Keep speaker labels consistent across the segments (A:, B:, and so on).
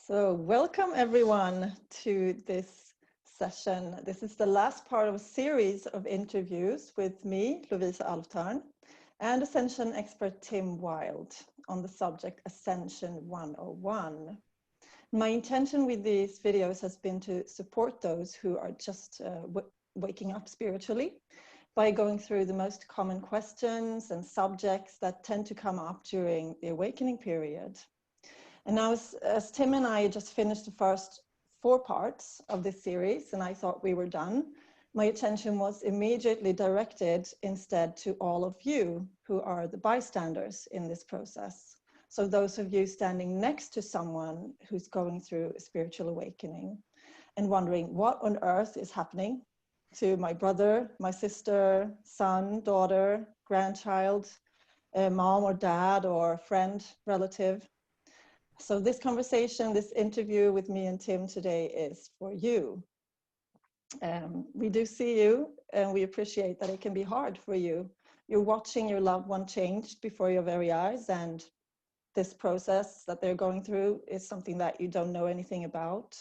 A: So welcome everyone to this session. This is the last part of a series of interviews with me, Lovisa Alvtörn, and Ascension expert Tim Wild on the subject Ascension 101. My intention with these videos has been to support those who are just waking up spiritually by going through the most common questions and subjects that tend to come up during the awakening period. And now as Tim and I just finished the first 4 parts of this series and I thought we were done, my attention was immediately directed instead to all of you who are the bystanders in this process. So those of you standing next to someone who's going through a spiritual awakening and wondering what on earth is happening to my brother, my sister, son, daughter, grandchild, mom or dad or friend, relative. So this conversation, this interview with me and Tim today is for you. We do see you and we appreciate that it can be hard for you. You're watching your loved one changed before your very eyes, and this process that they're going through is something that you don't know anything about.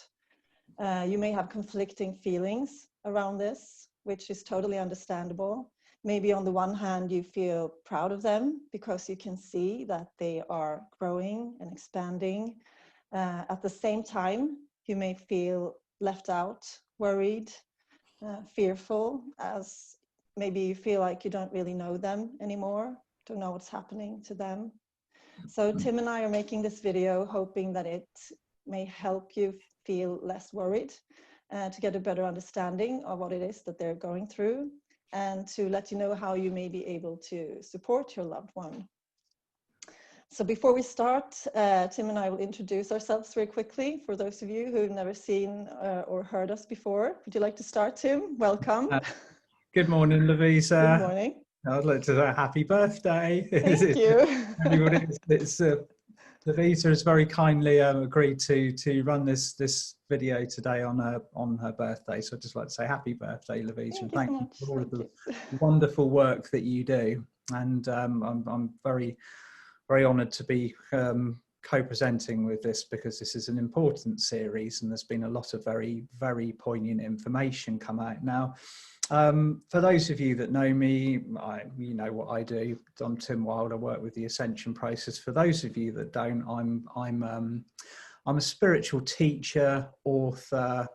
A: You may have conflicting feelings around this, which is totally understandable. Maybe on the one hand, you feel proud of them because you can see that they are growing and expanding. At the same time, you may feel left out, worried, fearful, as maybe you feel like you don't really know them anymore, don't know what's happening to them. So Tim and I are making this video hoping that it may help you feel less worried, to get a better understanding of what it is that they're going through, and to let you know how you may be able to support your loved one. So before we start, Tim and I will introduce ourselves very quickly for those of you who've never seen or heard us before. Would you like to start, Tim? Welcome.
B: Good morning, Lovisa.
A: Good morning.
B: I'd like to say happy birthday.
A: Thank you.
B: Everybody, Lovisa has very kindly agreed to run this video today on her birthday. So I'd just like to say happy birthday, Lovisa, and thank you for all of the wonderful work that you do. And I'm very, very honoured to be co-presenting with this, because this is an important series and there's been a lot of very, very poignant information come out now. For those of you that know me, you know what I do. I'm Tim Wild. I work with the Ascension process. For those of you that don't, I'm a spiritual teacher, author,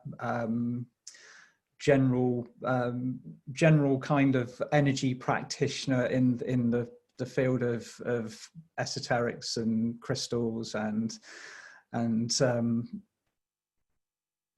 B: general kind of energy practitioner in the field of esoterics and crystals and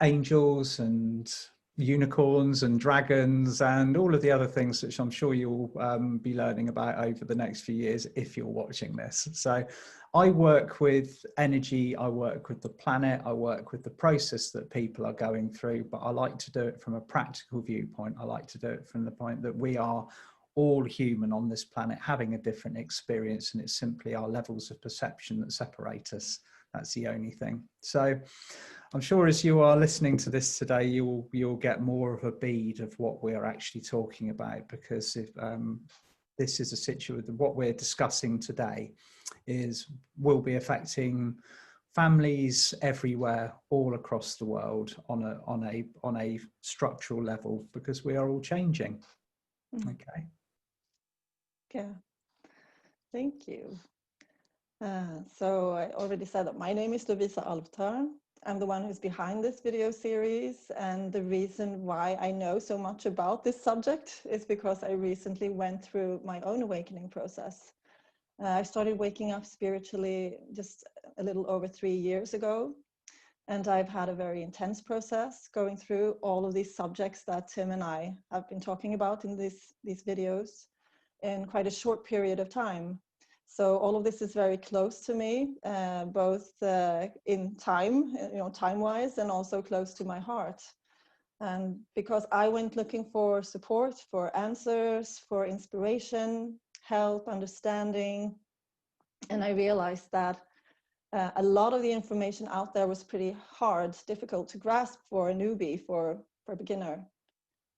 B: angels and unicorns and dragons and all of the other things which I'm sure you'll be learning about over the next few years if you're watching this. So I work with energy, I work with the planet, I work with the process that people are going through, but I like to do it from a practical viewpoint. I like to do it from the point that we are all human on this planet having a different experience, and it's simply our levels of perception that separate us. That's the only thing. So I'm sure as you are listening to this today, you'll get more of a bead of what we're actually talking about, because if this is a situation, what we're discussing today will be affecting families everywhere, all across the world on a structural level, because we are all changing. Okay.
A: Yeah. Thank you. So I already said that my name is Lovisa Alvtörn. I'm the one who's behind this video series, and the reason why I know so much about this subject is because I recently went through my own awakening process. I started waking up spiritually just a little over 3 years ago, and I've had a very intense process going through all of these subjects that Tim and I have been talking about in these videos in quite a short period of time. So all of this is very close to me, both in time, time-wise, and also close to my heart. And because I went looking for support, for answers, for inspiration, help, understanding, and I realized that a lot of the information out there was pretty hard, difficult to grasp for a newbie, for a beginner.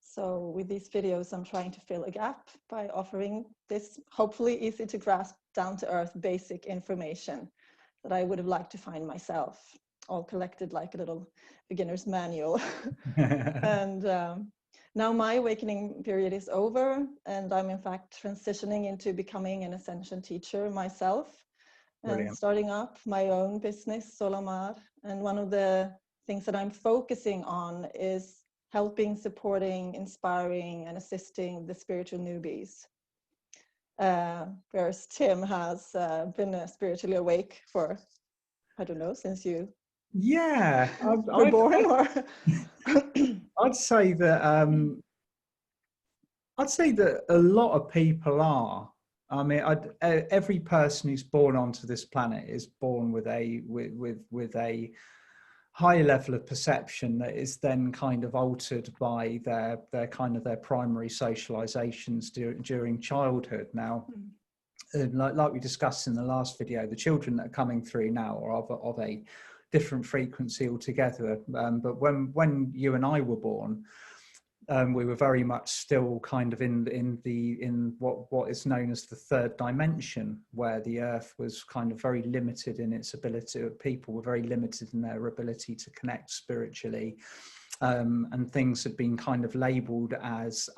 A: So with these videos, I'm trying to fill a gap by offering this hopefully easy to grasp, down to earth, basic information that I would have liked to find myself. all collected like a little beginner's manual. And now my awakening period is over, and I'm in fact transitioning into becoming an Ascension teacher myself.
B: Brilliant.
A: And starting up my own business, Solamar. And one of the things that I'm focusing on is helping, supporting, inspiring, and assisting the spiritual newbies. Whereas Tim has been spiritually awake for, I don't know, since you were born, or
B: I'd say that a lot of people are. I mean, every person who's born onto this planet is born with a high level of perception that is then kind of altered by their primary socializations during childhood. Now, like we discussed in the last video, the children that are coming through now are of a different frequency altogether. But when you and I were born, we were very much still kind of in what is known as the third dimension, where the earth was kind of very limited in its ability. People were very limited in their ability to connect spiritually, and things had been kind of labeled as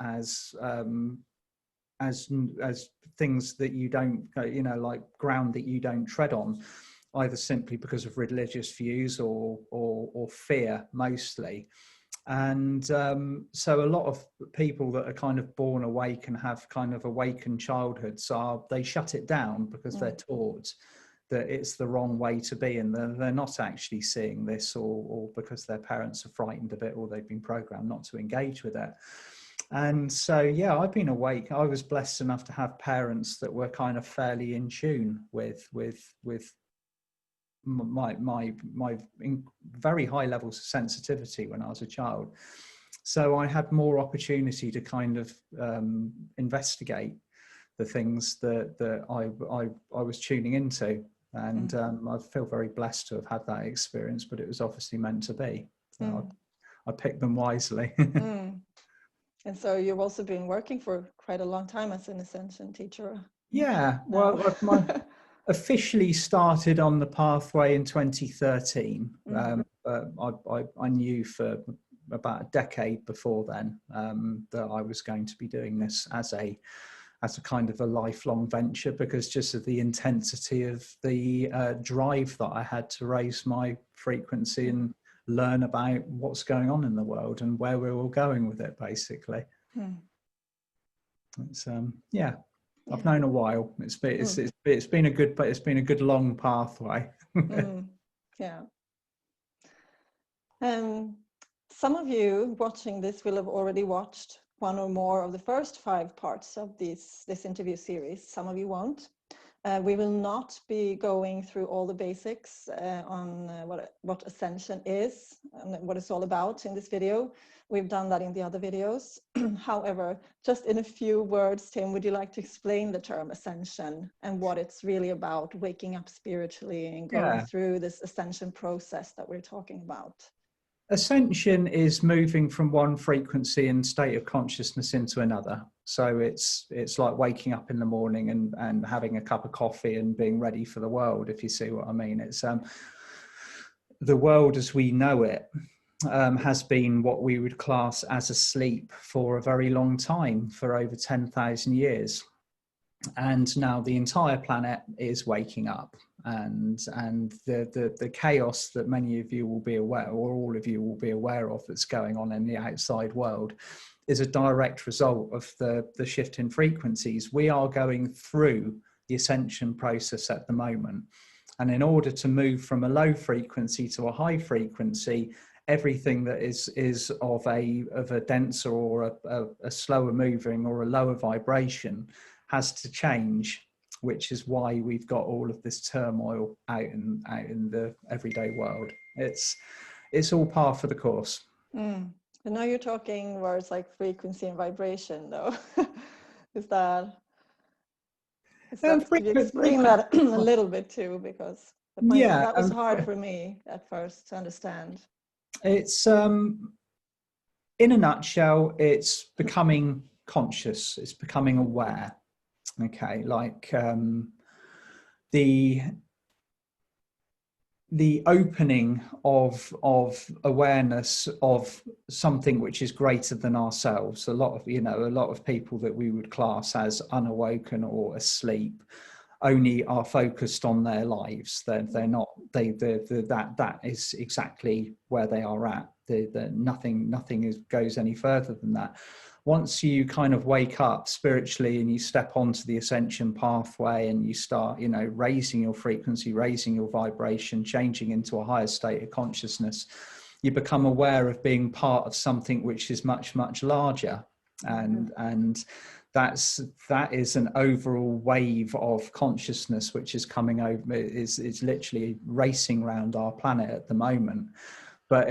B: things that you don't, like ground that you don't tread on, either simply because of religious views or fear mostly. And so a lot of people that are kind of born awake and have kind of awakened childhoods they shut it down because they're taught that it's the wrong way to be, and they're not actually seeing this, or because their parents are frightened of it, or they've been programmed not to engage with it. And so, yeah, I've been awake. I was blessed enough to have parents that were kind of fairly in tune with my very high levels of sensitivity when I was a child. So I had more opportunity to kind of investigate the things that I was tuning into. And I feel very blessed to have had that experience, but it was obviously meant to be. So I picked them wisely.
A: And so you've also been working for quite a long time as an Ascension teacher.
B: Yeah, well, officially started on the pathway in 2013. But I knew for about a decade before then that I was going to be doing this as a kind of a lifelong venture, because just of the intensity of the drive that I had to raise my frequency and learn about what's going on in the world and where we're all going with it, basically. It's I've known a while. It's been a good long pathway.
A: Yeah. Some of you watching this will have already watched one or more of the first 5 parts of this interview series. Some of you won't. We will not be going through all the basics on what Ascension is and what it's all about in this video. We've done that in the other videos. However, just in a few words, Tim, would you like to explain the term Ascension and what it's really about, waking up spiritually and going through this Ascension process that we're talking about?
B: Ascension is moving from one frequency and state of consciousness into another. So it's like waking up in the morning and having a cup of coffee and being ready for the world, if you see what I mean. It's the world as we know it has been what we would class as asleep for a very long time, for over 10,000 years. And now the entire planet is waking up, and the chaos that many of you will be aware, or all of you will be aware of, that's going on in the outside world is a direct result of the shift in frequencies. We are going through the ascension process at the moment, and in order to move from a low frequency to a high frequency, everything that is of a denser or a slower moving or a lower vibration has to change, which is why we've got all of this turmoil out in the everyday world. It's all par for the course.
A: And now you're talking words like frequency and vibration, though. Can you explain that a little bit too? Because that was hard for me at first to understand.
B: It's in a nutshell, it's becoming conscious. It's becoming aware. Okay, like the the opening of awareness of something which is greater than ourselves. A lot of people that we would class as unawoken or asleep only are focused on their lives. They're not, that is exactly where they are at. Nothing goes any further than that. Once you kind of wake up spiritually and you step onto the ascension pathway and you start, raising your frequency, raising your vibration, changing into a higher state of consciousness, you become aware of being part of something which is much, much larger. And that is an overall wave of consciousness which is coming over, is literally racing around our planet at the moment. But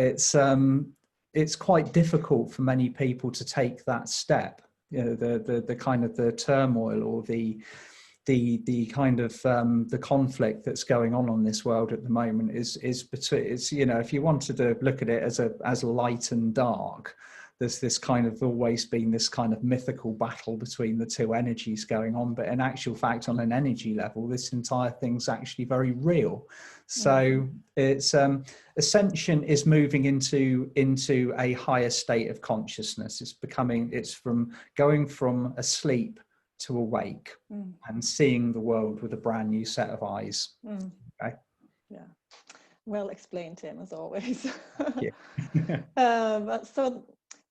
B: it's quite difficult for many people to take that step. The kind of the turmoil or the kind of the conflict that's going on this world at the moment is between, if you wanted to look at it as light and dark, there's this kind of always been this kind of mythical battle between the two energies going on, but in actual fact, on an energy level, this entire thing's actually very real. So it's ascension is moving into a higher state of consciousness. It's from going from asleep to awake and seeing the world with a brand new set of eyes. Okay.
A: Yeah, well explained, Tim, as always.
B: Yeah.
A: So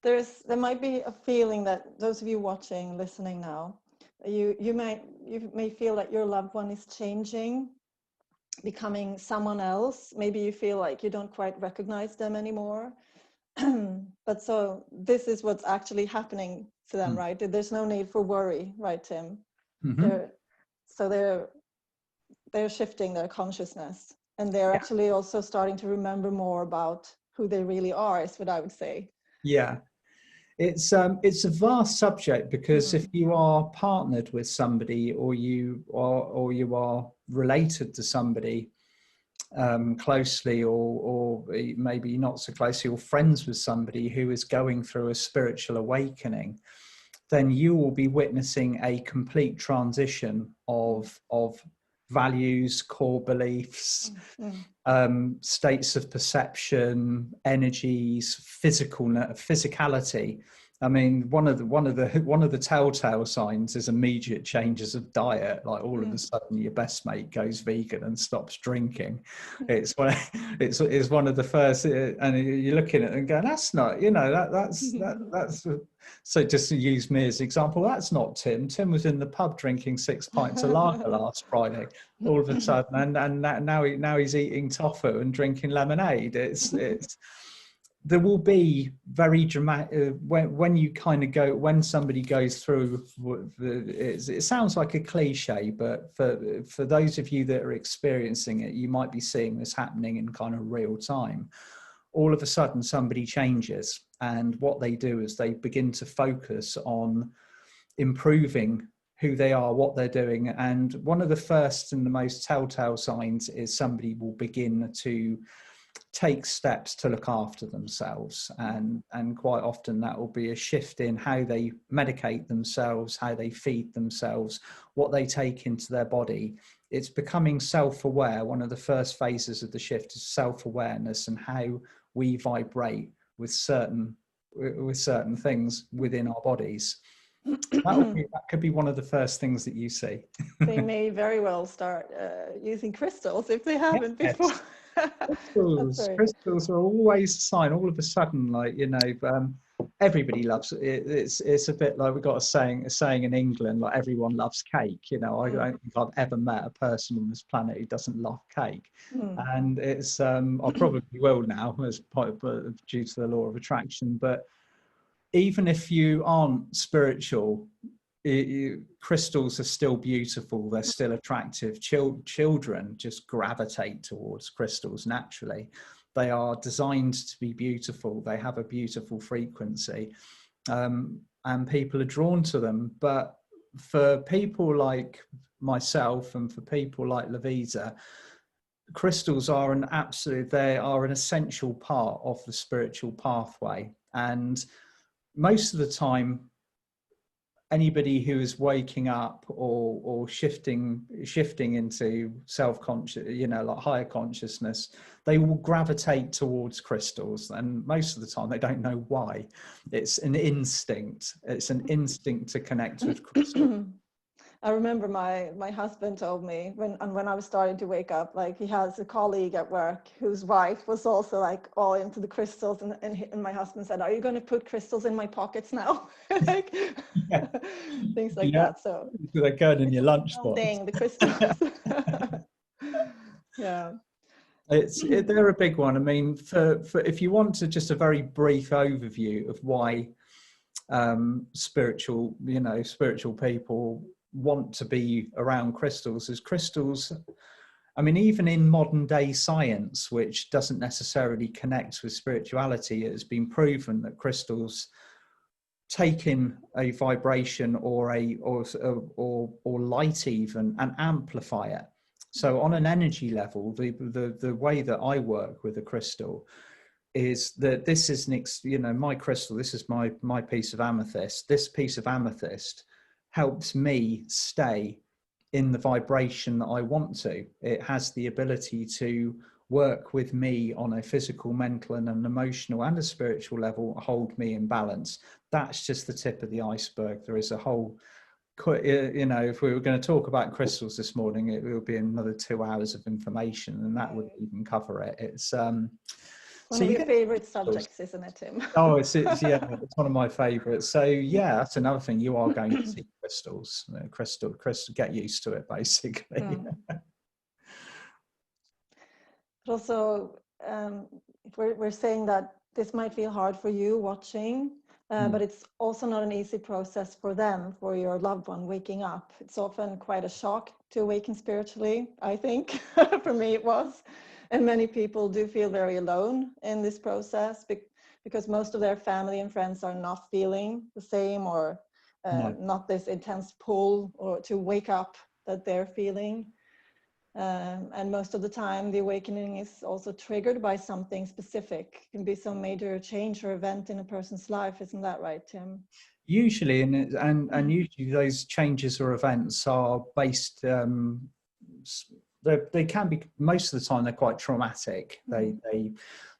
A: there might be a feeling that those of you watching, listening now, you may feel that your loved one is changing, becoming someone else. Maybe you feel like you don't quite recognize them anymore. But so this is what's actually happening to them, right? There's no need for worry, right, Tim? They're shifting their consciousness, and they're actually also starting to remember more about who they really are, is what I would say.
B: Yeah. It's a vast subject, because if you are partnered with somebody, or you are related to somebody closely, or maybe not so closely, or friends with somebody who is going through a spiritual awakening, then you will be witnessing a complete transition of values, core beliefs, states of perception, energies, physicality. I mean, one of the telltale signs is immediate changes of diet. Like all of a sudden, your best mate goes vegan and stops drinking. It's one of the first, and you're looking at it and going, "That's not, that's." So just to use me as an example, that's not Tim. Tim was in the pub drinking 6 pints of lager last Friday. All of a sudden, and now he's eating tofu and drinking lemonade. It's there will be very dramatic when you kind of go, when somebody goes through, it sounds like a cliche, but for those of you that are experiencing it, you might be seeing this happening in kind of real time. All of a sudden somebody changes, and what they do is they begin to focus on improving who they are, what they're doing. And one of the first and the most telltale signs is somebody will begin to take steps to look after themselves, and quite often that will be a shift in how they medicate themselves, how they feed themselves, what they take into their body. It's becoming self-aware. One of the first phases of the shift is self-awareness, and how we vibrate with certain things within our bodies. That could be one of the first things that you see.
A: They may very well start using crystals if they haven't before.
B: Crystals are always a sign. All of a sudden, like, everybody loves it. It's a bit like we've got a saying in England, like everyone loves cake. I don't think I've ever met a person on this planet who doesn't love cake. And it's I probably will now, as due to the law of attraction. But even if you aren't spiritual, crystals are still beautiful. They're still attractive. Children just gravitate towards crystals naturally. They are designed to be beautiful. They have a beautiful frequency, and people are drawn to them. But for people like myself and for people like Lovisa, crystals are they are an essential part of the spiritual pathway. And most of the time, anybody who is waking up or shifting into self-conscious, like higher consciousness, they will gravitate towards crystals, and most of the time they don't know why. It's an instinct. It's an instinct to connect with crystals.
A: I remember my husband told me when I was starting to wake up, like he has a colleague at work whose wife was also like all into the crystals, and my husband said, "Are you going to put crystals in my pockets now?" Like
B: Yeah.
A: things like that. So
B: they're going in your lunchbox.
A: the crystals. Yeah.
B: They're a big one. I mean, for if you want to just a very brief overview of why spiritual people want to be around crystals, is crystals, I mean, even in modern day science, which doesn't necessarily connect with spirituality, it has been proven that crystals take in a vibration or light even, and amplify it. So on an energy level, the way that I work with a crystal is that this is my crystal. This is my piece of amethyst. This piece of amethyst helps me stay in the vibration that I want to. It has the ability to work with me on a physical, mental, and an emotional and a spiritual level, hold me in balance. That's just the tip of the iceberg. There is a whole, if we were going to talk about crystals this morning, it would be another 2 hours of information, and that would even cover it. It's
A: one of your favorite subjects, isn't it, Tim?
B: Oh, it's one of my favorites. So yeah, that's another thing. You are going to see crystals. Crystal, get used to it, basically.
A: But also, we're saying that this might feel hard for you watching, but it's also not an easy process for them, for your loved one waking up. It's often quite a shock to awaken spiritually, I think. For me it was. And many people do feel very alone in this process because most of their family and friends are not feeling the same, or not this intense pull or to wake up that they're feeling. And most of the time the awakening is also triggered by something specific. It can be some major change or event in a person's life. Isn't that right, Tim?
B: Usually, and usually those changes or events are based, they can be, most of the time they're quite traumatic.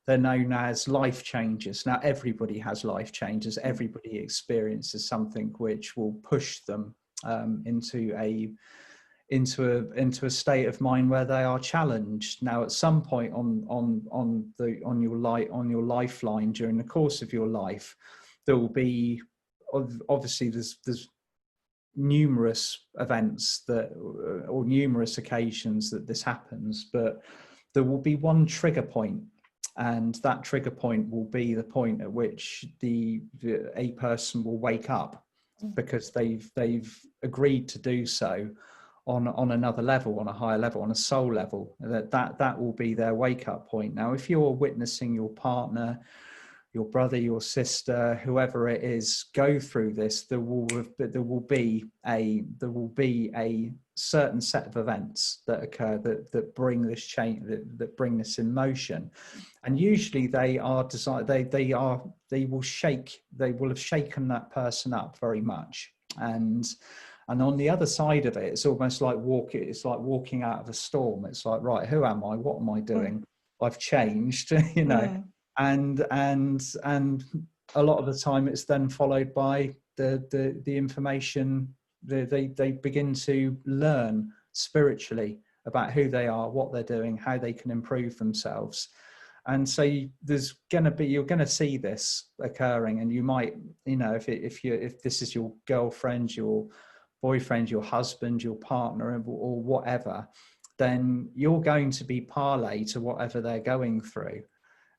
B: They're known as life changes. Now everybody has life changes. Everybody experiences something which will push them into a state of mind where they are challenged. Now at some point on your lifeline during the course of your life, there will be, obviously there's numerous events or numerous occasions that this happens, but there will be one trigger point, and that trigger point will be the point at which a person will wake up because they've agreed to do so on another level, on a higher level, on a soul level. That will be their wake up point. Now if you're witnessing your partner, your brother, your sister, whoever it is, go through this, there will be a certain set of events that occur that bring this change, that bring this in motion, and usually they will have shaken that person up very much, and on the other side of it, it's almost like walking out of a storm. It's like, right, who am I? What am I doing? I've changed, and a lot of the time it's then followed by the information. They begin to learn spiritually about who they are, what they're doing, how they can improve themselves. And so you're going to see this occurring, and you might, if this is your girlfriend, your boyfriend, your husband, your partner, or whatever, then you're going to be parlay to whatever they're going through,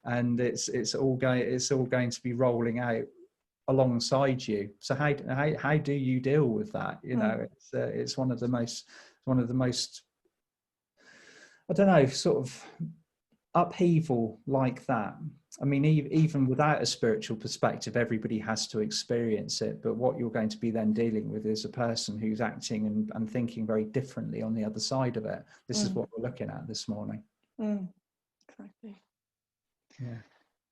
B: and it's all going to be rolling out alongside you. So how do you deal with that? It's one of the most I don't know, sort of upheaval like that. I mean, even without a spiritual perspective, everybody has to experience it. But what you're going to be then dealing with is a person who's acting and thinking very differently on the other side of it. This is what we're looking at this morning.
A: Exactly.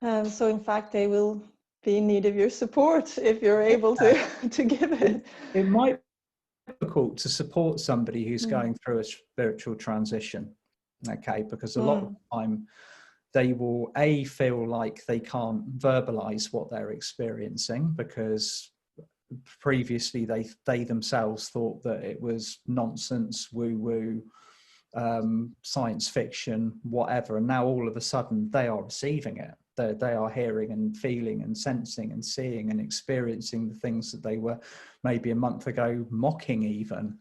B: Yeah.
A: So in fact, they will be in need of your support if you're able to give it.
B: It might be difficult to support somebody who's going through a spiritual transition, okay, because a lot of the time they will feel like they can't verbalize what they're experiencing, because previously they themselves thought that it was nonsense, woo-woo, science fiction, whatever, and now all of a sudden they are receiving it. They are hearing and feeling and sensing and seeing and experiencing the things that they were maybe a month ago mocking even.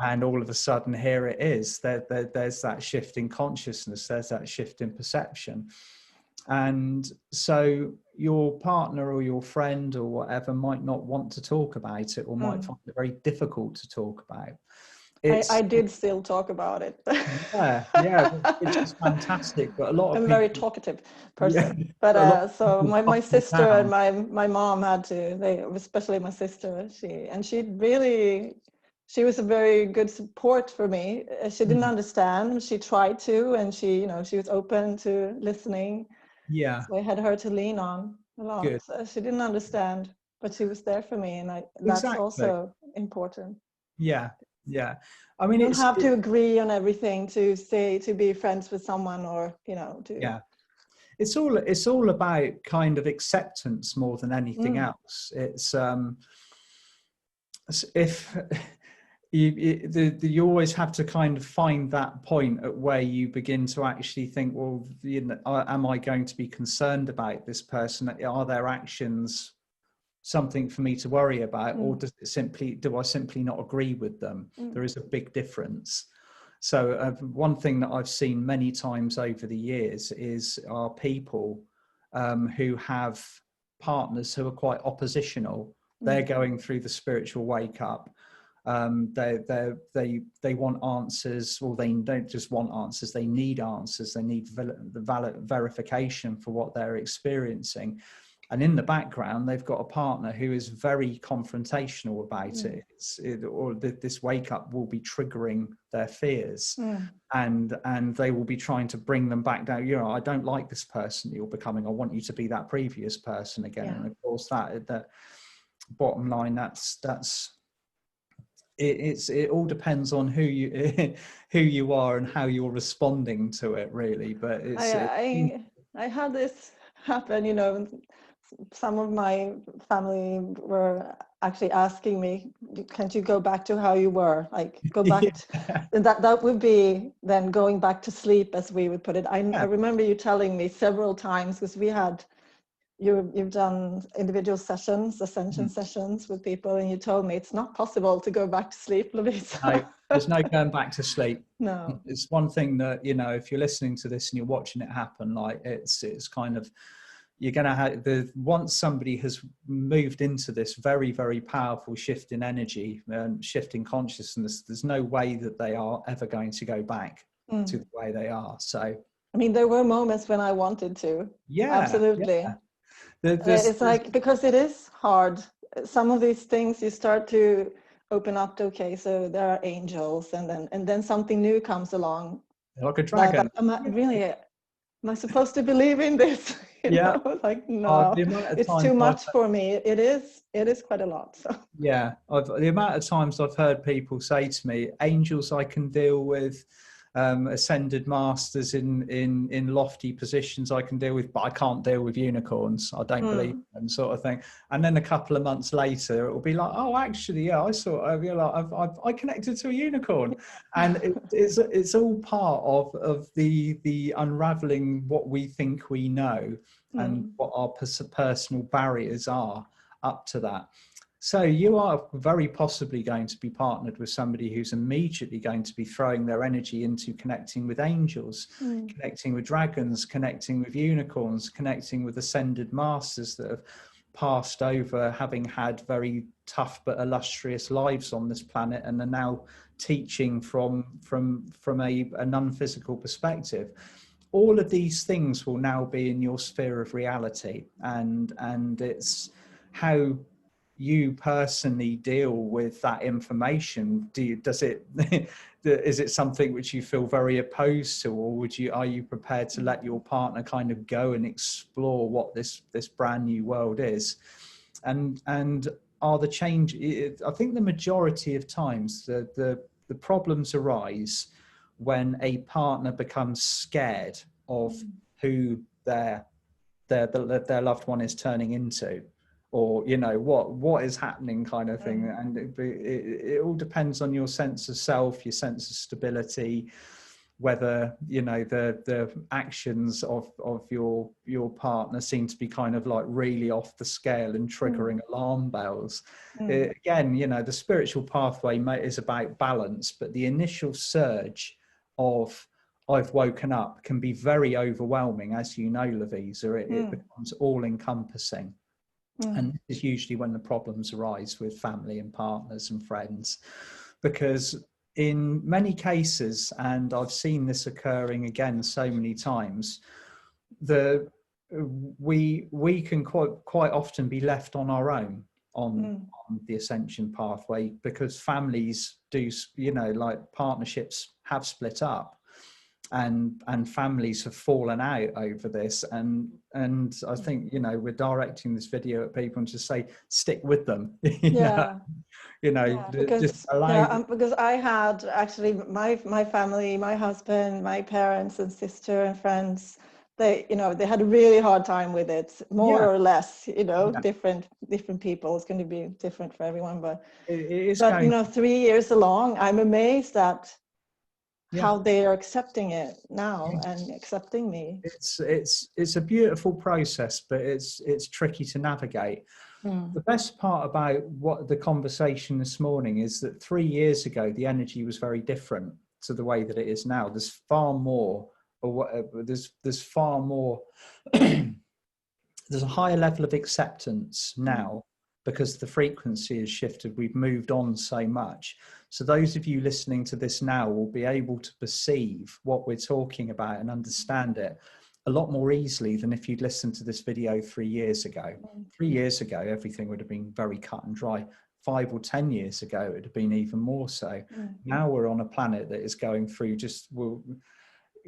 B: And all of a sudden here it is. There's that shift in consciousness, there's that shift in perception. And so your partner or your friend or whatever might not want to talk about it, or might find it very difficult to talk about.
A: I did still talk about it.
B: yeah, which is fantastic. But a lot of
A: I'm a
B: people,
A: very talkative person. But so my sister and my mom had to. Especially my sister. She was a very good support for me. She didn't understand. She tried to, and she was open to listening.
B: Yeah.
A: So I had her to lean on a lot.
B: Good.
A: She didn't understand, but she was there for me, and that's also important.
B: Yeah. Yeah. I mean,
A: you don't have to agree on everything to be friends with someone, or
B: yeah. It's all about kind of acceptance more than anything else. It's if you always have to kind of find that point at where you begin to actually think, well, am I going to be concerned about this person? Are their actions something for me to worry about, or do I simply not agree with them? There is a big difference. So one thing that I've seen many times over the years are people who have partners who are quite oppositional. They're going through the spiritual wake up. They want answers, or they don't just want answers, they need answers. They need the valid verification for what they're experiencing. And in the background, they've got a partner who is very confrontational about it. Or this wake up will be triggering their fears, and they will be trying to bring them back down. I don't like this person you're becoming. I want you to be that previous person again. And of course, that bottom line, it all depends on who you are and how you're responding to it, really. But
A: I had this happen. Some of my family were actually asking me, can't you go back to how you were? Like, go back that would be then going back to sleep, as we would put it. I remember you telling me several times, because you've done individual sessions, Ascension sessions with people, and you told me it's not possible to go back to sleep, Lovisa.
B: No, there's no going back to sleep.
A: No.
B: It's one thing that, if you're listening to this and you're watching it happen, like it's kind of, you're going to have once somebody has moved into this very, very powerful shift in energy and shift in consciousness, there's no way that they are ever going to go back to the way they are. So,
A: I mean, there were moments when I wanted to. Yeah, absolutely. Yeah. It's like, because it is hard. Some of these things you start to open up to, okay, so there are angels, and then something new comes along.
B: Like a dragon.
A: Am I supposed to believe in this? Like, no, it's too much for me. It is quite a lot. So
B: yeah, the amount of times I've heard people say to me, angels I can deal with, ascended masters in lofty positions I can deal with, but I can't deal with unicorns. I don't believe them, sort of thing. And then a couple of months later, it will be like, oh, actually, yeah, I saw. I connected to a unicorn, and it's all part of the unraveling what we think we know and what our personal barriers are up to that. So you are very possibly going to be partnered with somebody who's immediately going to be throwing their energy into connecting with angels, connecting with dragons, connecting with unicorns, connecting with ascended masters that have passed over, having had very tough but illustrious lives on this planet, and are now teaching from a non-physical perspective. All of these things will now be in your sphere of reality, and it's how you personally deal with that information? Is it something which you feel very opposed to, or are you prepared to let your partner kind of go and explore what this brand new world is? And are the change, I think the majority of times the problems arise when a partner becomes scared of who their loved one is turning into, or what is happening, kind of thing. And it all depends on your sense of self, your sense of stability, whether the actions of your partner seem to be kind of like really off the scale and triggering alarm bells. Again, the spiritual pathway is about balance, but the initial surge of I've woken up can be very overwhelming, as you know, Lovisa. It becomes all encompassing. And this is usually when the problems arise with family and partners and friends, because in many cases, and I've seen this occurring again so many times, we can quite often be left on our own on the ascension pathway, because families do, like partnerships have split up, and families have fallen out over this, and I think we're directing this video at people and just say, stick with them.
A: Because
B: just allow
A: because I had actually my family, my husband, my parents and sister and friends, they had a really hard time with it, more or less, different people. It's going to be different for everyone, but 3 years along, I'm amazed at how they are accepting it now and accepting me.
B: It's a beautiful process, but it's tricky to navigate. The best part about what the conversation this morning is that 3 years ago the energy was very different to the way that it is now. There's far more, there's far more there's a higher level of acceptance now, because the frequency has shifted. We've moved on so much. So those of you listening to this now will be able to perceive what we're talking about and understand it a lot more easily than if you'd listened to this video 3 years ago. 3 years ago, everything would have been very cut and dry. 5 or 10 years ago, it would have been even more so. Now we're on a planet that is going through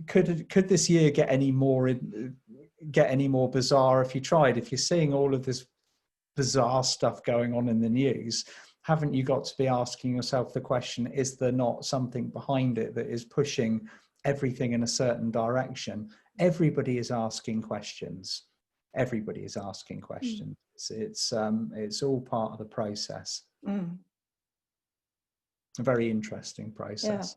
B: could this year get any more bizarre if you tried? If you're seeing all of this bizarre stuff going on in the news, haven't you got to be asking yourself the question, is there not something behind it that is pushing everything in a certain direction? Everybody is asking questions. Everybody is asking questions. It's all part of the process. A very interesting process.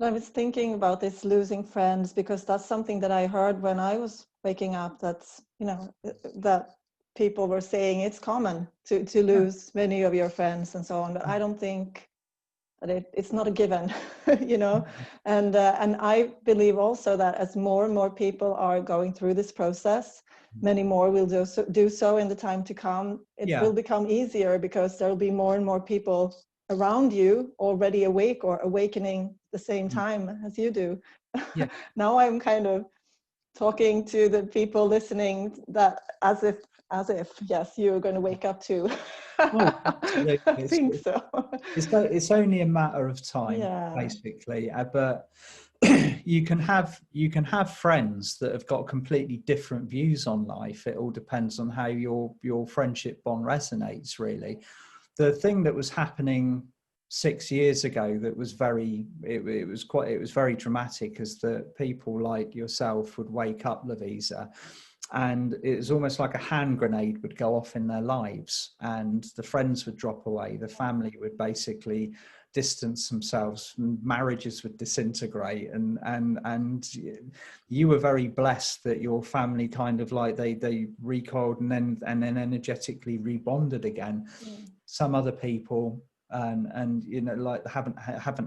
A: I was thinking about this losing friends, because that's something that I heard when I was waking up, that's that people were saying it's common to lose many of your friends and so on, but I don't think that it's not a given. And I believe also that as more and more people are going through this process, many more will do so in the time to come. It will become easier, because there will be more and more people around you already awake or awakening the same time as you do. Now I'm kind of talking to the people listening that as if yes, you're going to wake up too. I think so.
B: It's only a matter of time, basically. But you can have friends that have got completely different views on life. It all depends on how your friendship bond resonates, really. The thing that was happening 6 years ago that was very dramatic, is that people like yourself would wake up, Lovisa, and it was almost like a hand grenade would go off in their lives, and the friends would drop away, the family would basically distance themselves, marriages would disintegrate, and you were very blessed that your family kind of like they recoiled and then energetically rebonded again. Some other people and like haven't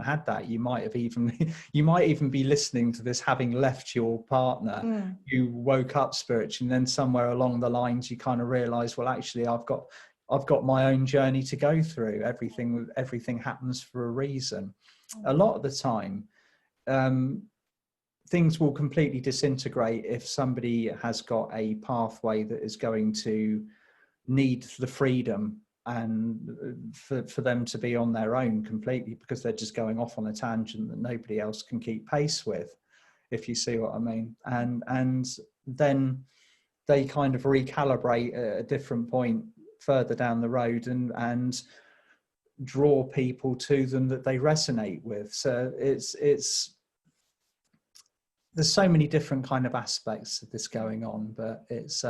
B: had that. You might even be listening to this having left your partner. You woke up spiritually, and then somewhere along the lines you kind of realize, well, actually I've got my own journey to go through. Everything happens for a reason. A lot of the time things will completely disintegrate if somebody has got a pathway that is going to need the freedom and for them to be on their own completely, because they're just going off on a tangent that nobody else can keep pace with, if you see what I mean. And then they kind of recalibrate at a different point further down the road and draw people to them that they resonate with. So it's there's so many different kind of aspects of this going on, but it's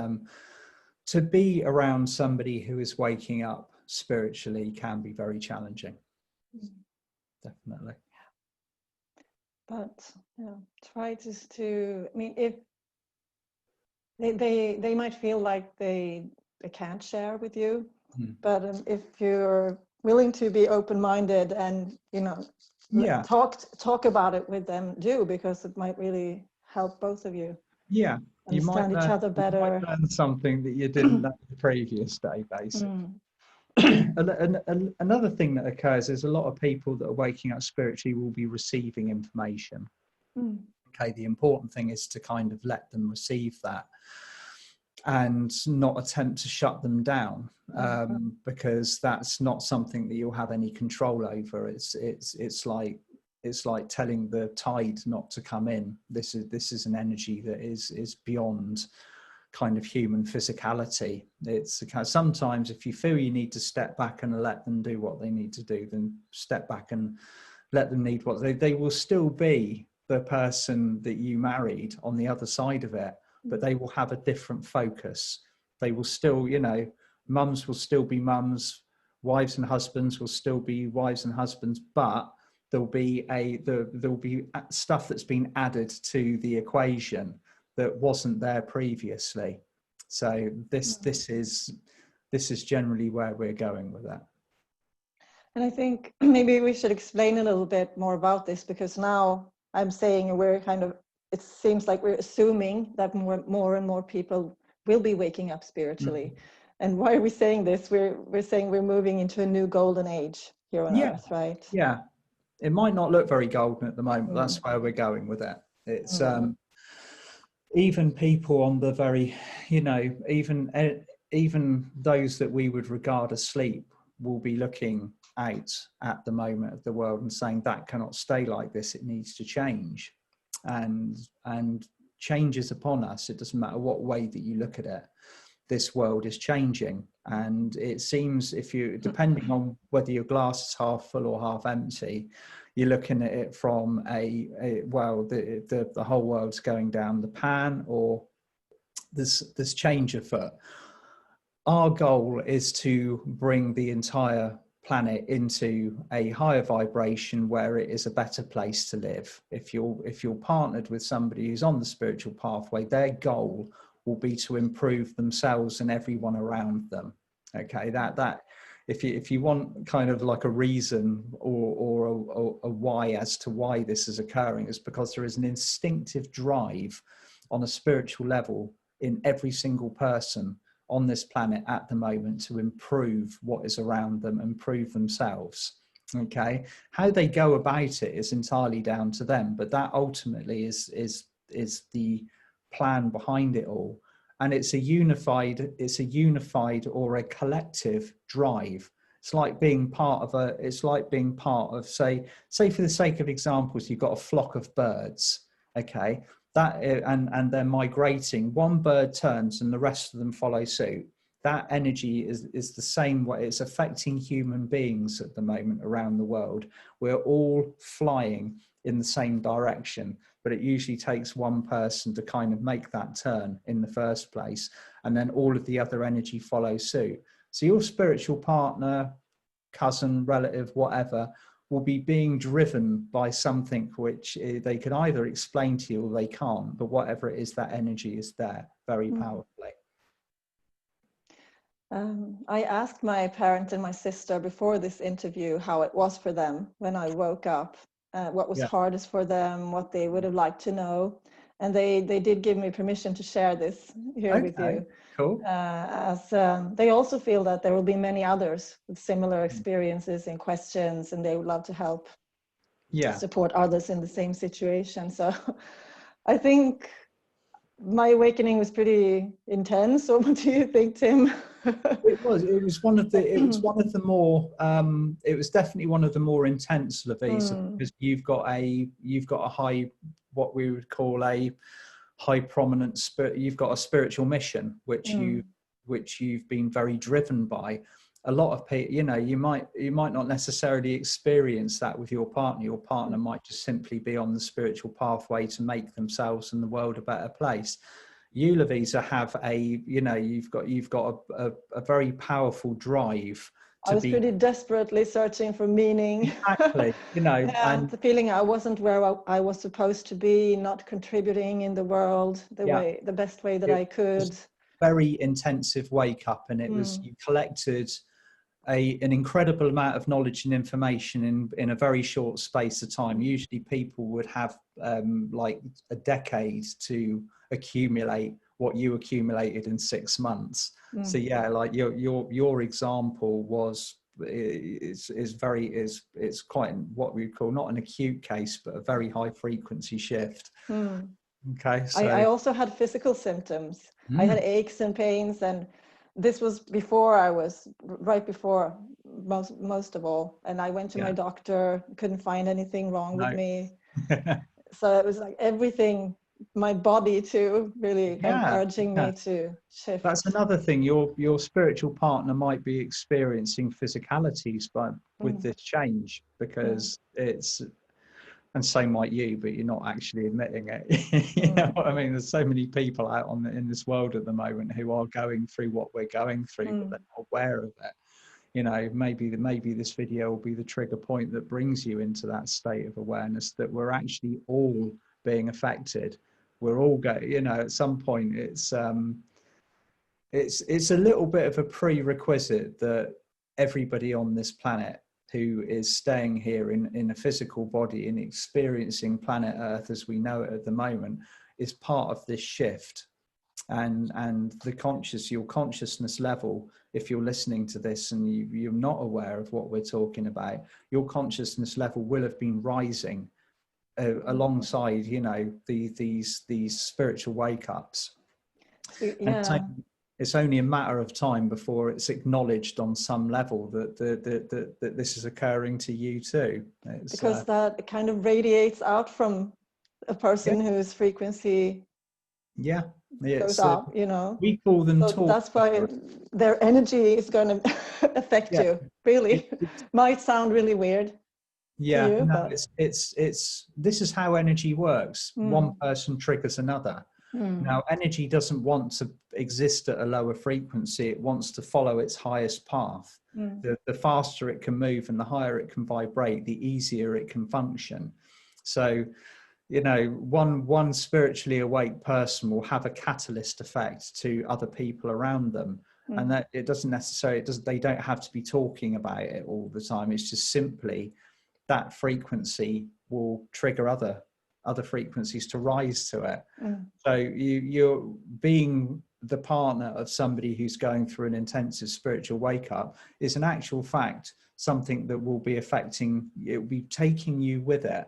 B: to be around somebody who is waking up spiritually can be very challenging. Definitely.
A: But try to I mean, if they might feel like they can't share with you, but if you're willing to be open-minded and talk about it with them, because it might really help both of you.
B: Yeah,
A: understand each other better.
B: You might learn something that you didn't know the previous day, basically. Another thing that occurs is a lot of people that are waking up spiritually will be receiving information. Okay, the important thing is to kind of let them receive that and not attempt to shut them down, because that's not something that you'll have any control over. It's like telling the tide not to come in. This is an energy that is beyond kind of human physicality. It's sometimes if you feel you need to step back and let them do what they need to do, then step back and let them need what they will still be the person that you married on the other side of it, but they will have a different focus. They will still, mums will still be mums, wives and husbands will still be wives and husbands, but there'll be stuff that's been added to the equation that wasn't there previously. So this is generally where we're going with that.
A: And I think maybe we should explain a little bit more about this, because now I'm saying it seems like we're assuming that more and more people will be waking up spiritually. And why are we saying this? We're saying we're moving into a new golden age here on Earth, right? Yeah.
B: It might not look very golden at the moment. That's where we're going with it. It's even people on the very, even those that we would regard asleep will be looking out at the moment of the world and saying that cannot stay like this. It needs to change, and change is upon us. It doesn't matter what way that you look at it. This world is changing, and it seems, depending on whether your glass is half full or half empty, you're looking at it from the whole world's going down the pan, or there's change afoot. Our goal is to bring the entire planet into a higher vibration where it is a better place to live. If you're partnered with somebody who's on the spiritual pathway, their goal will be to improve themselves and everyone around them. Okay, that if you want kind of like a reason or a why as to why this is occurring, is because there is an instinctive drive on a spiritual level in every single person on this planet at the moment to improve what is around them, improve themselves. Okay, how they go about it is entirely down to them, but that ultimately is the plan behind it all. And it's a unified or a collective drive. It's like being part of say for the sake of examples, you've got a flock of birds, okay, and they're migrating. One bird turns and the rest of them follow suit. That energy is the same way. It's affecting human beings at the moment around the world. We're all flying in the same direction, but it usually takes one person to kind of make that turn in the first place, and then all of the other energy follows suit. So your spiritual partner, cousin, relative, whatever, will be being driven by something which they could either explain to you or they can't, but whatever it is, that energy is there very powerfully.
A: I asked my parents and my sister before this interview how it was for them when I woke up, what was hardest for them, what they would have liked to know. And they did give me permission to share this here with you.
B: Cool.
A: As they also feel that there will be many others with similar experiences and questions, and they would love to help support others in the same situation. So I think my awakening was pretty intense. So what do you think, Tim?
B: It was one of the. It was one of the more. It was definitely one of the more intense, Lovisa, because you've got a high, what we would call a high prominent spirit. You've got a spiritual mission, which you've been very driven by. A lot of people, you know, you might not necessarily experience that with your partner. Your partner might just simply be on the spiritual pathway to make themselves and the world a better place. You, Lovisa, have you've got a very powerful drive to
A: I was pretty desperately searching for meaning.
B: Exactly, you know,
A: Yeah,
B: and
A: the feeling I wasn't where I was supposed to be, not contributing in the world the best way that I could.
B: Very intensive wake up, and it was, you collected an incredible amount of knowledge and information in a very short space of time. Usually people would have like a decade to accumulate what you accumulated in 6 months. So yeah, like your example was it's quite what we call not an acute case, but a very high frequency shift. Okay, so
A: I also had physical symptoms. I had aches and pains, and this was before right before most of all. And I went to my doctor, couldn't find anything wrong with me. So it was like everything, my body too, really kind of urging me to shift.
B: That's another thing. Your spiritual partner might be experiencing physicalities, but with this change, because it's, and so might you, but you're not actually admitting it. You know what I mean? There's so many people out in this world at the moment who are going through what we're going through, but they're not aware of it. You know, maybe this video will be the trigger point that brings you into that state of awareness that we're actually all being affected. We're all going, you know, at some point it's a little bit of a prerequisite that everybody on this planet who is staying here in a physical body and experiencing planet Earth as we know it at the moment is part of this shift. And your consciousness level, if you're listening to this and you're not aware of what we're talking about, your consciousness level will have been rising alongside, you know, these spiritual wake-ups.
A: Yeah.
B: It's only a matter of time before it's acknowledged on some level that this is occurring to you too.
A: Because that kind of radiates out from a person whose frequency goes up, you know.
B: We call them
A: so that's why their energy is going to affect you, really. Might sound really weird.
B: Yeah,
A: you,
B: no, it's this is how energy works. One person triggers another. Now, energy doesn't want to exist at a lower frequency. It wants to follow its highest path. The faster it can move and the higher it can vibrate, the easier it can function. So, you know, one spiritually awake person will have a catalyst effect to other people around them. And that it doesn't necessarily, they don't have to be talking about it all the time. It's just simply that frequency will trigger other frequencies to rise to it. So you're being the partner of somebody who's going through an intensive spiritual wake up is in actual fact something that will be affecting, it will be taking you with it.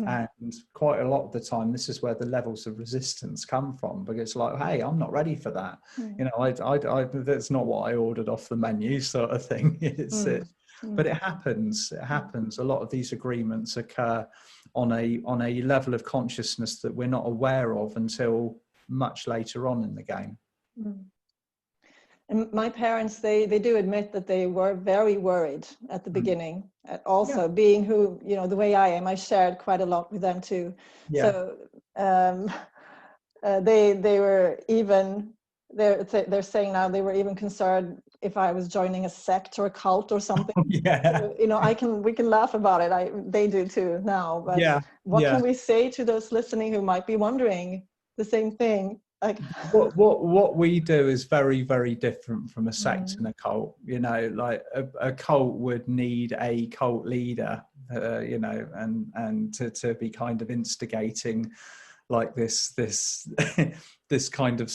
B: And quite a lot of the time, this is where the levels of resistance come from, because it's like, hey, I'm not ready for that. You know, I that's not what I ordered off the menu, sort of thing. But it happens. It happens. A lot of these agreements occur on a level of consciousness that we're not aware of until much later on in the game.
A: And my parents, they do admit that they were very worried at the beginning. Also, being who, you know, the way I am, I shared quite a lot with them too. So they were even, they're saying now they were even concerned if I was joining a sect or a cult or something. So, you know, we can laugh about it. They do too now. But what can we say to those listening who might be wondering the same thing? Like,
B: what we do is very, very different from a sect and a cult. You know, like a cult would need a cult leader, you know, and to be kind of instigating like this this kind of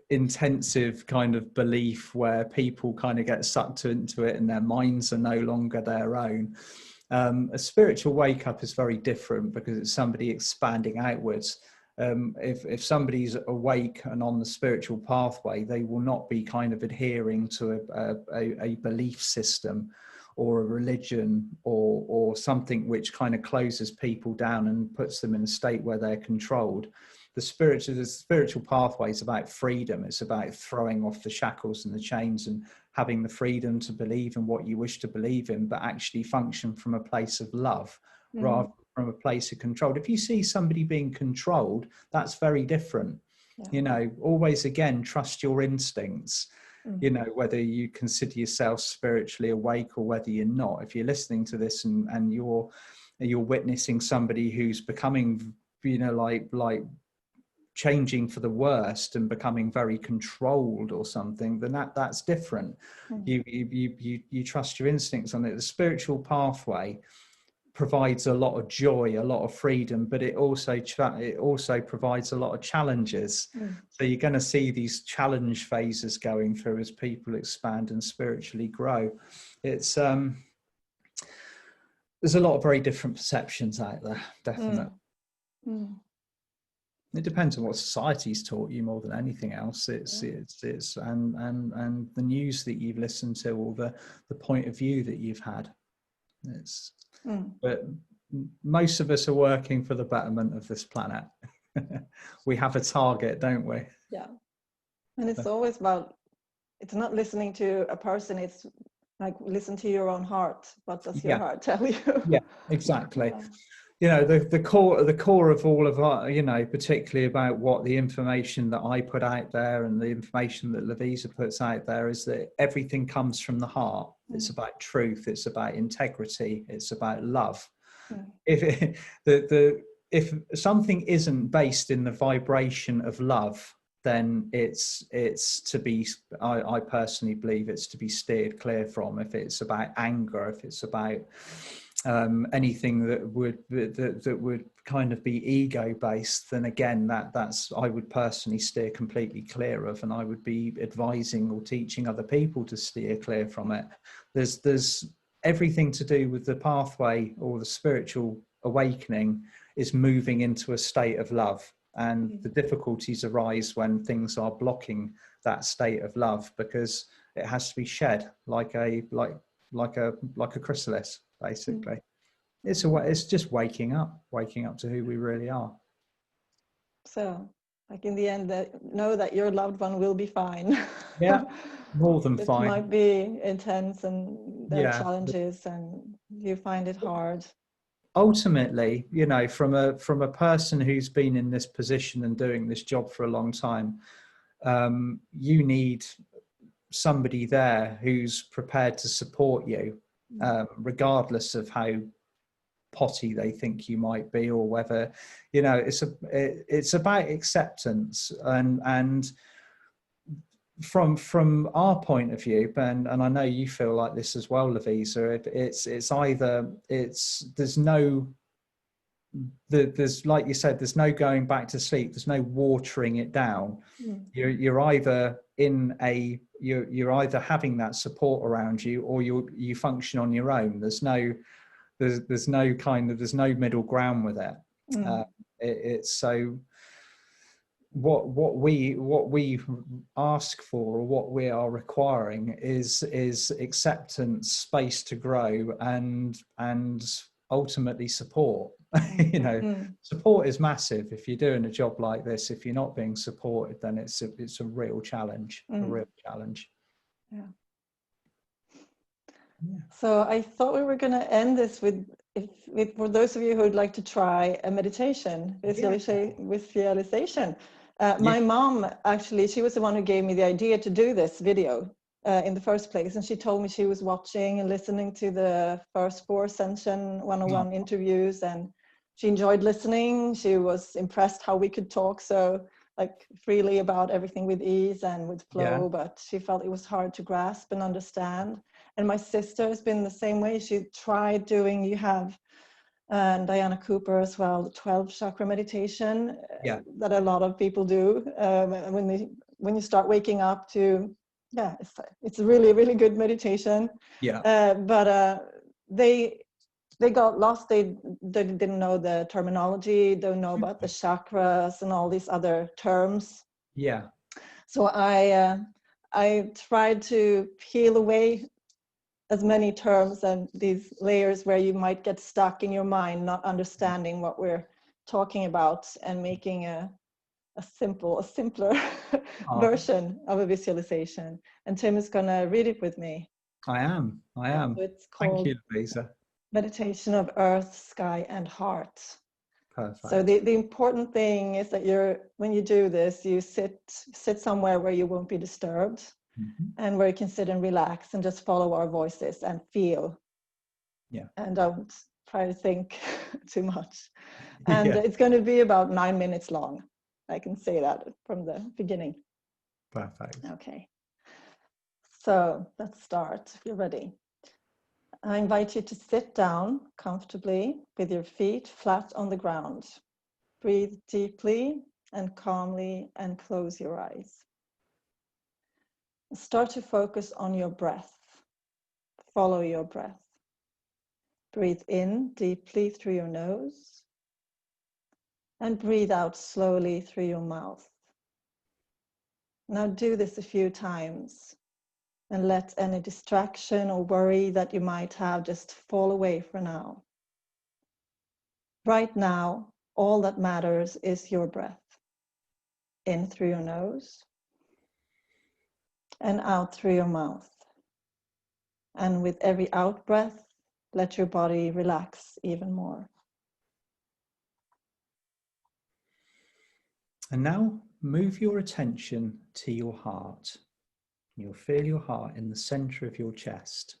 B: intensive kind of belief where people kind of get sucked into it and their minds are no longer their own. A spiritual wake up is very different because it's somebody expanding outwards. if somebody's awake and on the spiritual pathway, they will not be kind of adhering to a belief system or a religion or something which kind of closes people down and puts them in a state where they're controlled. The spiritual pathway is about freedom. It's about throwing off the shackles and the chains and having the freedom to believe in what you wish to believe in, but actually function from a place of love rather than from a place of control. If you see somebody being controlled, that's very different. You know, always again, trust your instincts. You know, whether you consider yourself spiritually awake or whether you're not. If you're listening to this and you're witnessing somebody who's becoming, you know, like changing for the worst and becoming very controlled or something, then that's different. You trust your instincts on it. The spiritual pathway provides a lot of joy, a lot of freedom, but it also provides a lot of challenges. So you're going to see these challenge phases going through as people expand and spiritually grow. It's there's a lot of very different perceptions out there, definitely. It depends on what society's taught you more than anything else. It's and the news that you've listened to, or the point of view that you've had. But most of us are working for the betterment of this planet. We have a target, don't we? Yeah.
A: And it's always about, it's not listening to a person, it's like listen to your own heart. What does your heart tell you?
B: Yeah, exactly. You know, the core of all of our, you know, particularly about what the information that I put out there and the information that Lovisa puts out there is that everything comes from the heart. It's about truth. It's about integrity. It's about love. If something isn't based in the vibration of love, then it's to be, I personally believe it's to be steered clear from. If it's about anger, if it's about anything that would kind of be ego based, then again that's I would personally steer completely clear of, and I would be advising or teaching other people to steer clear from it. There's everything to do with the pathway or the spiritual awakening is moving into a state of love, and the difficulties arise when things are blocking that state of love, because it has to be shed like a chrysalis. Basically, it's just waking up to who we really are.
A: So, like in the end, know that your loved one will be fine.
B: Yeah, more than fine.
A: It might be intense and there are challenges, and you find it hard.
B: Ultimately, you know, from a person who's been in this position and doing this job for a long time, you need somebody there who's prepared to support you. Regardless of how potty they think you might be, or whether, you know, it's about acceptance, and from our point of view, and I know you feel like this as well, Lovisa, there's like you said, there's no going back to sleep, there's no watering it down. You're either you're either having that support around you, or you function on your own. There's no middle ground with it. It's so what we ask for, or what we are requiring, is acceptance, space to grow, and ultimately support. You know, support is massive. If you're doing a job like this, if you're not being supported, then it's a real challenge. A real challenge.
A: So I thought we were going to end this with for those of you who would like to try a meditation, visualization. My mom, actually, she was the one who gave me the idea to do this video in the first place. And she told me she was watching and listening to the first 4 Ascension 101 interviews, and she enjoyed listening. She was impressed how we could talk so like freely about everything with ease and with flow, but she felt it was hard to grasp and understand. And my sister has been the same way. She tried doing, you have Diana Cooper as well, the 12 chakra meditation that a lot of people do when you start waking up to, it's a really, really good meditation. But they got lost. They didn't know the terminology, don't know about the chakras and all these other terms.
B: Yeah.
A: So I tried to peel away as many terms and these layers where you might get stuck in your mind, not understanding what we're talking about, and making a simpler version of a visualization. And Tim is going to read it with me.
B: I am.
A: So it's
B: Thank
A: called
B: you, Lovisa.
A: Meditation of Earth, Sky, and Heart.
B: Perfect.
A: So the important thing is that when you do this, you sit somewhere where you won't be disturbed, and where you can sit and relax and just follow our voices and feel.
B: Yeah.
A: And don't try to think too much. And it's going to be about 9 minutes long. I can say that from the beginning.
B: Perfect.
A: Okay. So let's start if you're ready. I invite you to sit down comfortably with your feet flat on the ground. Breathe deeply and calmly and close your eyes. Start to focus on your breath. Follow your breath. Breathe in deeply through your nose and breathe out slowly through your mouth. Now do this a few times and let any distraction or worry that you might have just fall away for now. Right now, all that matters is your breath. In through your nose and out through your mouth. And with every out breath, let your body relax even more.
B: And now move your attention to your heart. You'll feel your heart in the center of your chest.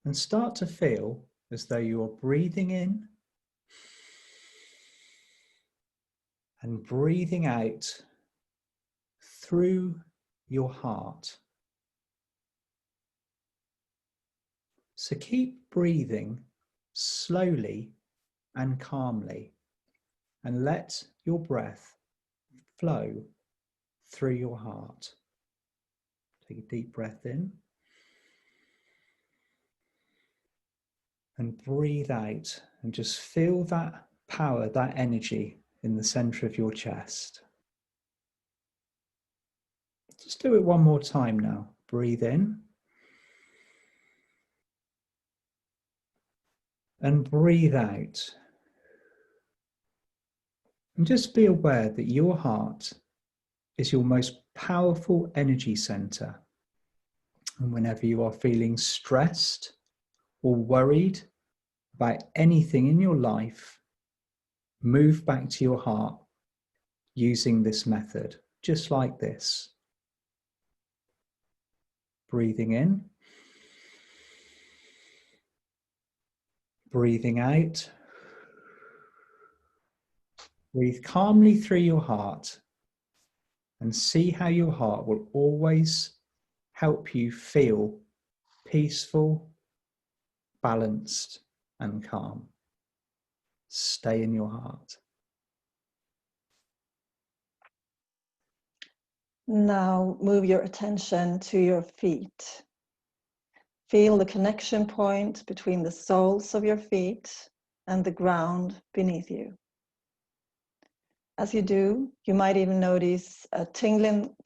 B: And start to feel as though you are breathing in and breathing out through your heart. So keep breathing slowly and calmly, and let your breath flow through your heart. Take a deep breath in and breathe out, and just feel that power, that energy in the center of your chest. Just do it one more time now. Breathe in and breathe out. And just be aware that your heart is your most powerful energy center. And whenever you are feeling stressed or worried about anything in your life, move back to your heart using this method, just like this. Breathing in, breathing out. Breathe calmly through your heart and see how your heart will always help you feel peaceful, balanced, and calm. Stay in your heart.
A: Now move your attention to your feet. Feel the connection point between the soles of your feet and the ground beneath you. As you do, you might even notice a tingling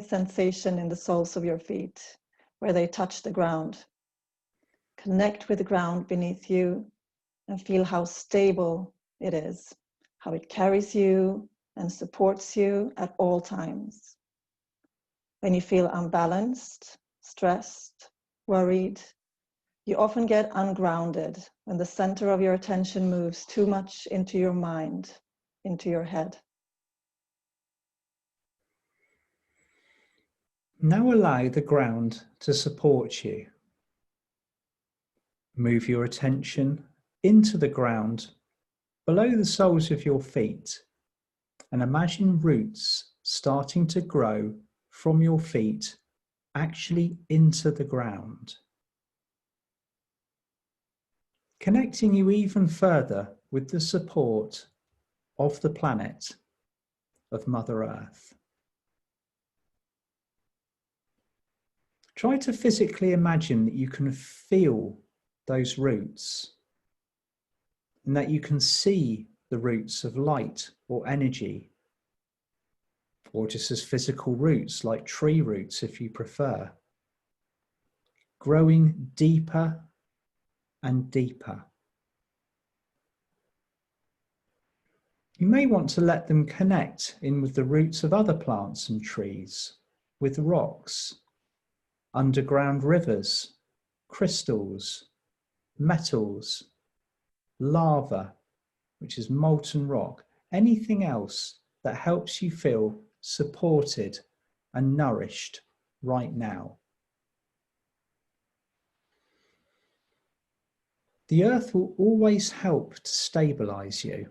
A: sensation in the soles of your feet where they touch the ground. Connect with the ground beneath you and feel how stable it is, how it carries you and supports you at all times. When you feel unbalanced, stressed, worried, you often get ungrounded when the center of your attention moves too much into your mind, into your head.
B: Now allow the ground to support you. Move your attention into the ground below the soles of your feet and imagine roots starting to grow from your feet actually into the ground, connecting you even further with the support of the planet, of Mother Earth. Try to physically imagine that you can feel those roots, and that you can see the roots of light or energy, or just as physical roots like tree roots if you prefer, growing deeper and deeper. You may want to let them connect in with the roots of other plants and trees, with rocks, underground rivers, crystals, metals, lava, which is molten rock, anything else that helps you feel supported and nourished right now. The earth will always help to stabilize you,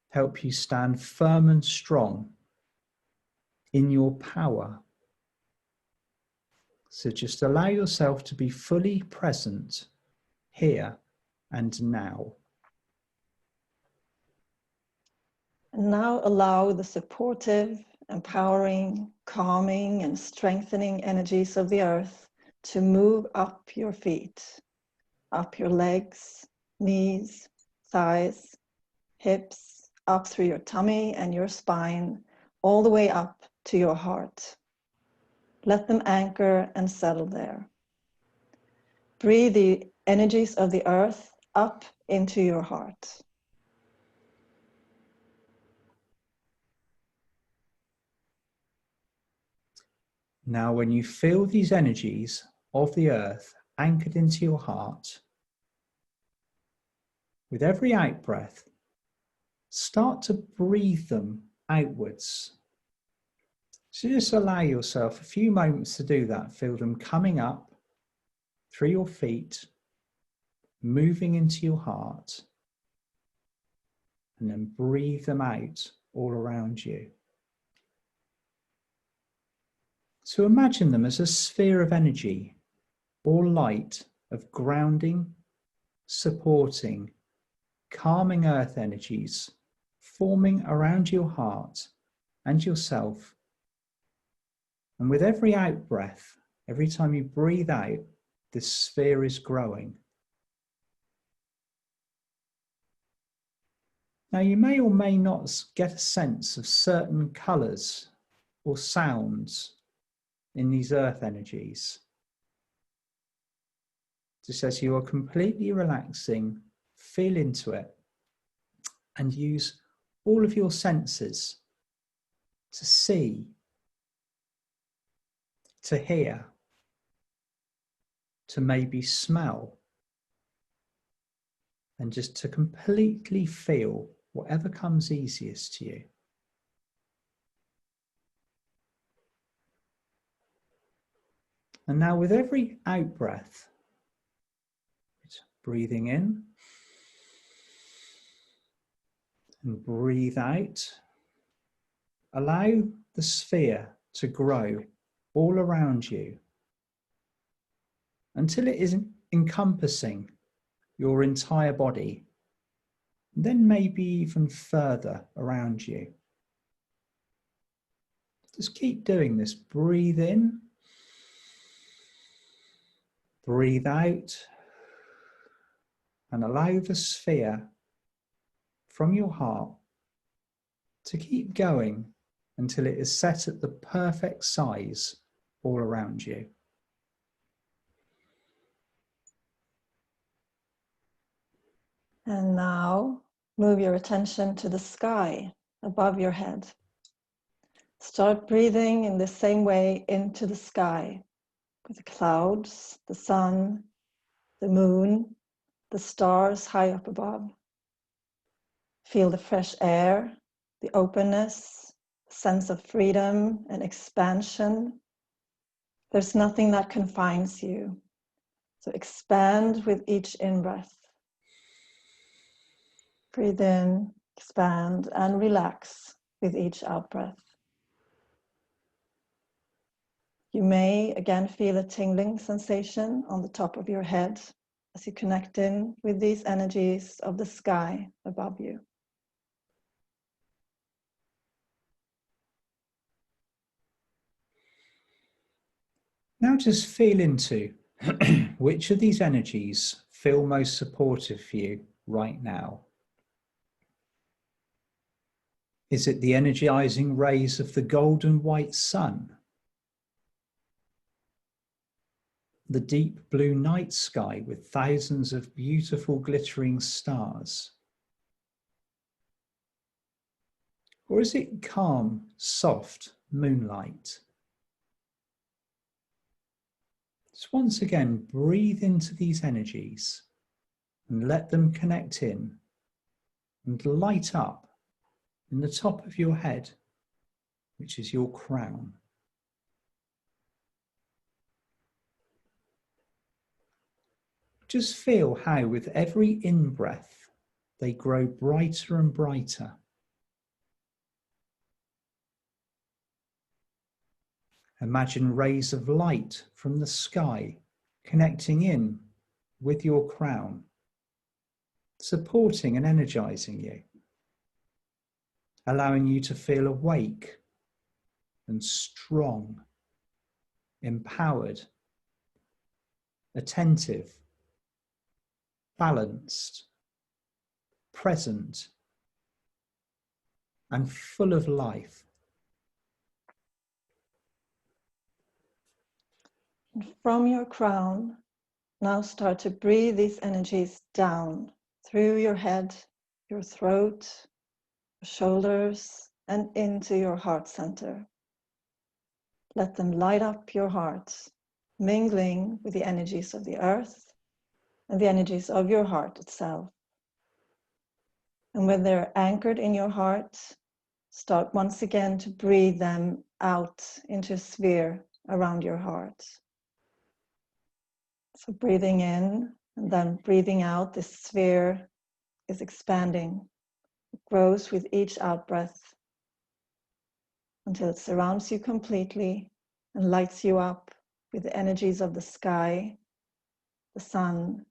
B: help you stand firm and strong in your power. So just allow yourself to be fully present here and now.
A: And now allow the supportive, empowering, calming, and strengthening energies of the earth to move up your feet, up your legs, knees, thighs, hips, up through your tummy and your spine, all the way up to your heart. Let them anchor and settle there. Breathe the energies of the earth up into your heart.
B: Now, when you feel these energies of the earth anchored into your heart, with every out breath, start to breathe them outwards. So just allow yourself a few moments to do that. Feel them coming up through your feet, moving into your heart, and then breathe them out all around you. So imagine them as a sphere of energy or light of grounding, supporting, calming earth energies forming around your heart and yourself. And with every out breath, every time you breathe out, this sphere is growing. Now, you may or may not get a sense of certain colours or sounds in these earth energies. Just as you are completely relaxing, feel into it and use all of your senses to see, to hear, to maybe smell, and just to completely feel whatever comes easiest to you. And now with every out breath, breathing in and breathe out, allow the sphere to grow all around you until it is encompassing your entire body, then maybe even further around you. Just keep doing this. Breathe in, breathe out, and allow the sphere from your heart to keep going until it is set at the perfect size all around you.
A: And now move your attention to the sky above your head. Start breathing in the same way into the sky, with the clouds, the sun, the moon, the stars high up above. Feel the fresh air, the openness, the sense of freedom and expansion. There's nothing that confines you. So expand with each in-breath. Breathe in, expand, and relax with each out-breath. You may again feel a tingling sensation on the top of your head as you connect in with these energies of the sky above you.
B: Now just feel into which of these energies feel most supportive for you right now? Is it the energizing rays of the golden white sun? The deep blue night sky with thousands of beautiful glittering stars? Or is it calm, soft moonlight? Just once again, breathe into these energies and let them connect in and light up in the top of your head, which is your crown. Just feel how with every in-breath they grow brighter and brighter. Imagine rays of light from the sky connecting in with your crown, supporting and energizing you, allowing you to feel awake and strong, empowered, attentive, balanced, present, and full of life.
A: And from your crown, now start to breathe these energies down through your head, your throat, your shoulders, and into your heart center. Let them light up your heart, mingling with the energies of the earth and the energies of your heart itself. And when they're anchored in your heart, start once again to breathe them out into a sphere around your heart. So breathing in and then breathing out, this sphere is expanding. It grows with each out-breath until it surrounds you completely and lights you up with the energies of the sky, the sun,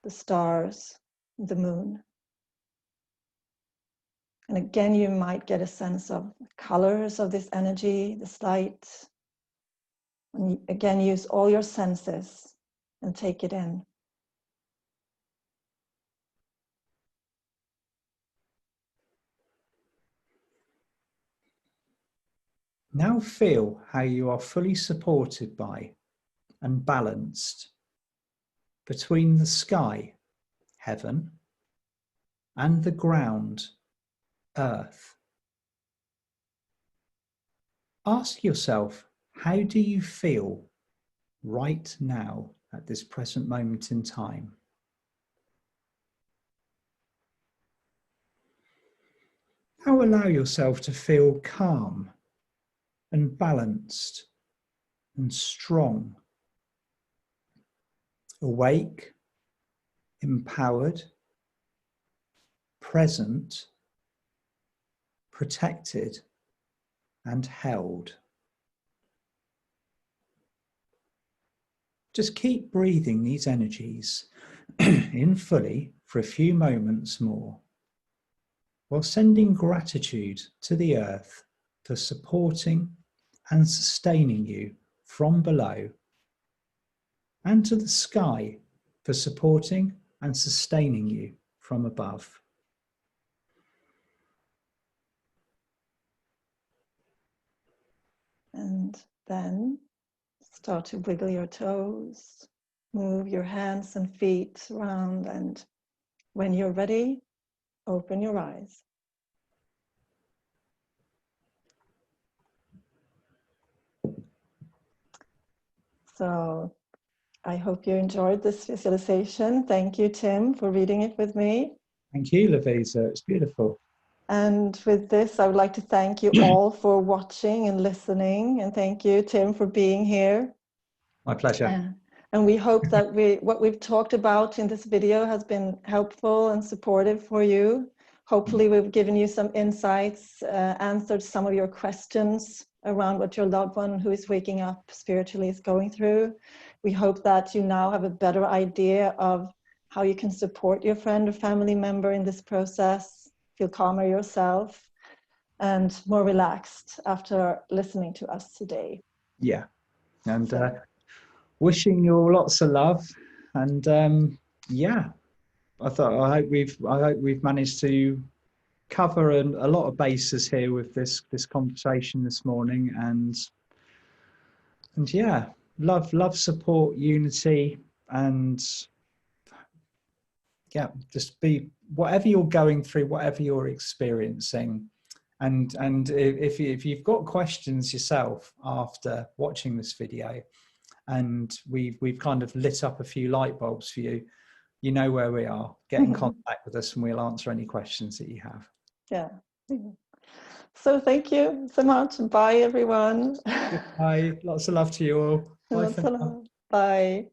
A: the stars, the moon. And again, you might get a sense of the colors of this energy, this light. And again, use all your senses and take it in.
B: Now feel how you are fully supported by and balanced between the sky, heaven, and the ground, earth. Ask yourself, how do you feel right now at this present moment in time? Now allow yourself to feel calm and balanced and strong, awake, empowered, present, protected, and held. Just keep breathing these energies in fully for a few moments more, while sending gratitude to the earth for supporting and sustaining you from below, and to the sky for supporting and sustaining you from above.
A: And then start to wiggle your toes, move your hands and feet around, and when you're ready, open your eyes. So I hope you enjoyed this visualization. Thank you, Tim, for reading it with me.
B: Thank you, Lovisa. It's beautiful.
A: And with this, I would like to thank you all for watching and listening. And thank you, Tim, for being here.
B: My pleasure.
A: And we hope that what we've talked about in this video has been helpful and supportive for you. Hopefully we've given you some insights, answered some of your questions around what your loved one who is waking up spiritually is going through. We hope that you now have a better idea of how you can support your friend or family member in this process, feel calmer yourself, and more relaxed after listening to us today.
B: Yeah, and wishing you all lots of love, and yeah, I hope we've managed to cover a lot of bases here with this conversation this morning, and yeah, love, support, unity, and yeah, just be whatever you're going through, whatever you're experiencing. And if you've got questions yourself after watching this video, and we've kind of lit up a few light bulbs for you, you know where we are. Get in contact with us and we'll answer any questions that you have.
A: Yeah. So thank you so much. Bye, everyone.
B: Bye. Lots of love to you all. Bye
A: Lots
B: for
A: of
B: now.
A: love. Bye.